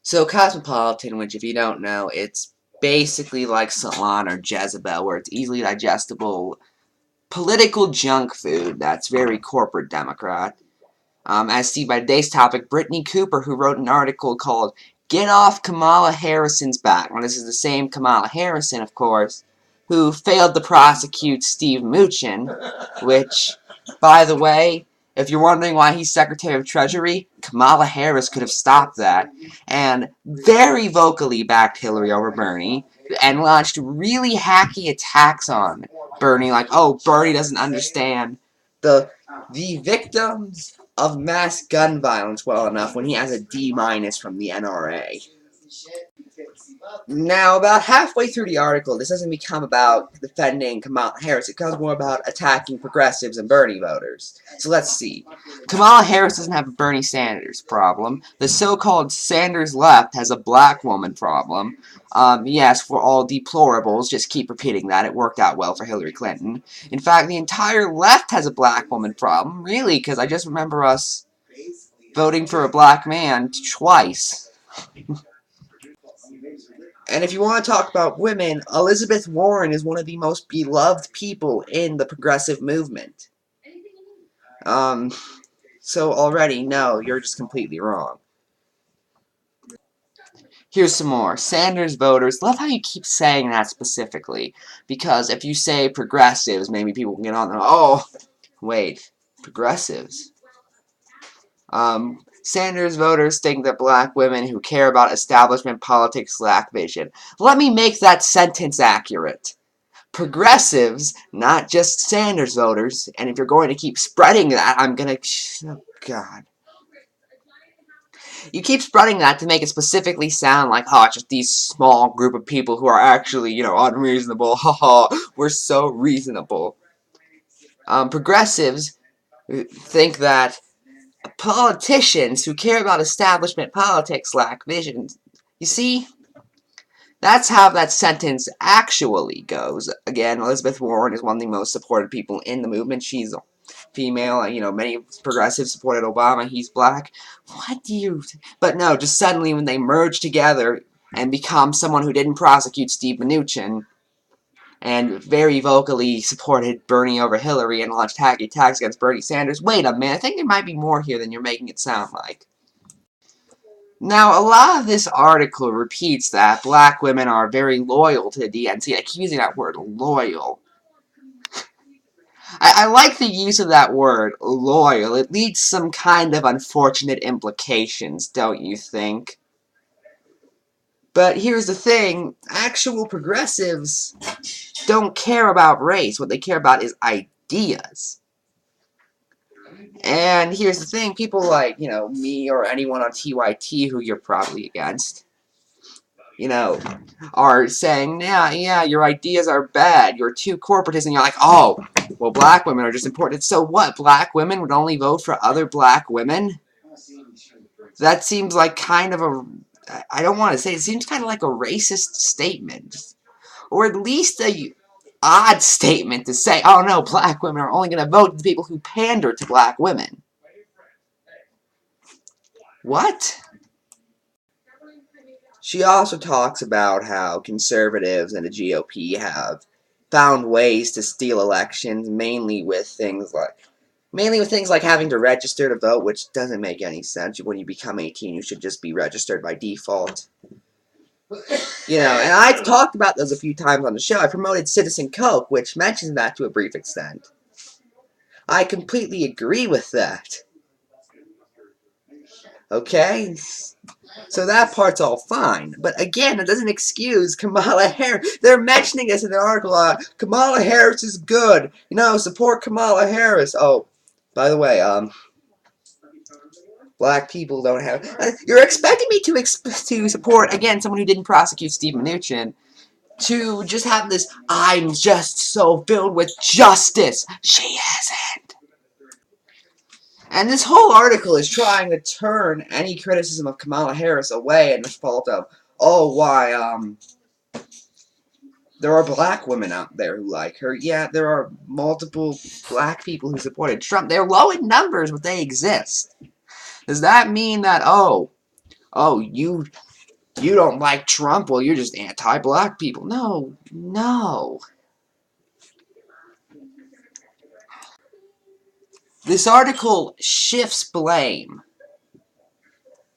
So Cosmopolitan, which if you don't know, it's basically like Salon or Jezebel, where it's easily digestible political junk food that's very corporate Democrat. As seen by today's topic, Brittney Cooper, who wrote an article called "Get Off Kamala Harris's Back." Now, this is the same Kamala Harrison, of course, who failed to prosecute Steve Mnuchin, which, by the way, if you're wondering why he's Secretary of Treasury, Kamala Harris could have stopped that, and very vocally backed Hillary over Bernie, and launched really hacky attacks on Bernie, like, oh, Bernie doesn't understand the victims of mass gun violence well enough when he has a D- from the NRA. Now, about halfway through the article, this doesn't become about defending Kamala Harris. It becomes more about attacking progressives and Bernie voters. So let's see. Kamala Harris doesn't have a Bernie Sanders problem. The so-called Sanders left has a black woman problem. Yes, we're all deplorables. Just keep repeating that. It worked out well for Hillary Clinton. In fact, the entire left has a black woman problem. Really, because I just remember us voting for a black man twice. And if you want to talk about women, Elizabeth Warren is one of the most beloved people in the progressive movement. So already, no, you're just completely wrong. Here's some more. Sanders voters, love how you keep saying that specifically. Because if you say progressives, maybe people can get on there, oh, wait, progressives. Sanders voters think that black women who care about establishment politics lack vision. Let me make that sentence accurate. Progressives, not just Sanders voters, and if you're going to keep spreading that, I'm gonna... Oh, God. You keep spreading that to make it specifically sound like, oh, it's just these small group of people who are actually, you know, unreasonable. Haha, we're so reasonable. Progressives think that politicians who care about establishment politics lack vision. You see, that's how that sentence actually goes. Again, Elizabeth Warren is one of the most supported people in the movement. She's a female, and, you know, many progressives supported Obama. He's black. What do you... But no, just suddenly when they merge together and become someone who didn't prosecute Steve Mnuchin, and very vocally supported Bernie over Hillary and launched hacky attacks against Bernie Sanders. Wait a minute, I think there might be more here than you're making it sound like. Now, a lot of this article repeats that black women are very loyal to the DNC. I keep using that word, loyal. I like the use of that word, loyal. It leads some kind of unfortunate implications, don't you think? But here's the thing, actual progressives don't care about race. What they care about is ideas. And here's the thing, people like, you know, me or anyone on TYT who you're probably against, you know, are saying, yeah, your ideas are bad, you're too corporatist, and you're like, oh, well, black women are just important. So what, black women would only vote for other black women? That seems like kind of a, I don't want to say, it seems kind of like a racist statement. Or at least a odd statement to say, oh no, black women are only going to vote for the people who pander to black women. What? She also talks about how conservatives and the GOP have found ways to steal elections, mainly with things like having to register to vote, which doesn't make any sense. When you become 18, you should just be registered by default. You know, and I've talked about those a few times on the show. I promoted Citizen Coke, which mentions that to a brief extent. I completely agree with that. Okay? So that part's all fine. But again, it doesn't excuse Kamala Harris. They're mentioning this in the article. Kamala Harris is good. You know, support Kamala Harris. Oh, by the way, black people don't have... you're expecting me to support, again, someone who didn't prosecute Steve Mnuchin, to just have this, I'm just so filled with justice. She isn't. And this whole article is trying to turn any criticism of Kamala Harris away in the fault of, oh, why, there are black women out there who like her. Yeah, there are multiple black people who supported Trump. They're low in numbers, but they exist. Does that mean that, oh, you You don't like Trump, well, you're just anti-black people. No, no. This article shifts blame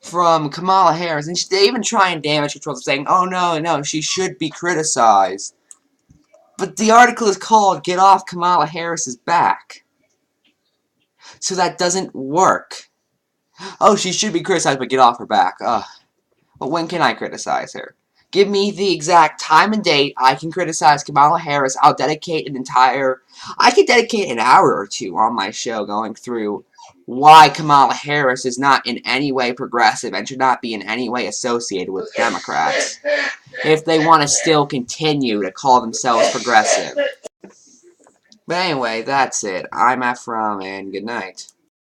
from Kamala Harris, and they even try and damage control, saying, oh no, no, she should be criticized. But the article is called Get Off Kamala Harris's Back. So that doesn't work. Oh, she should be criticized, but get off her back. Ugh. But when can I criticize her? Give me the exact time and date I can criticize Kamala Harris. I'll dedicate I could dedicate an hour or two on my show going through why Kamala Harris is not in any way progressive and should not be in any way associated with Democrats if they want to still continue to call themselves progressive. But anyway, that's it. I'm Ephrom, and good night.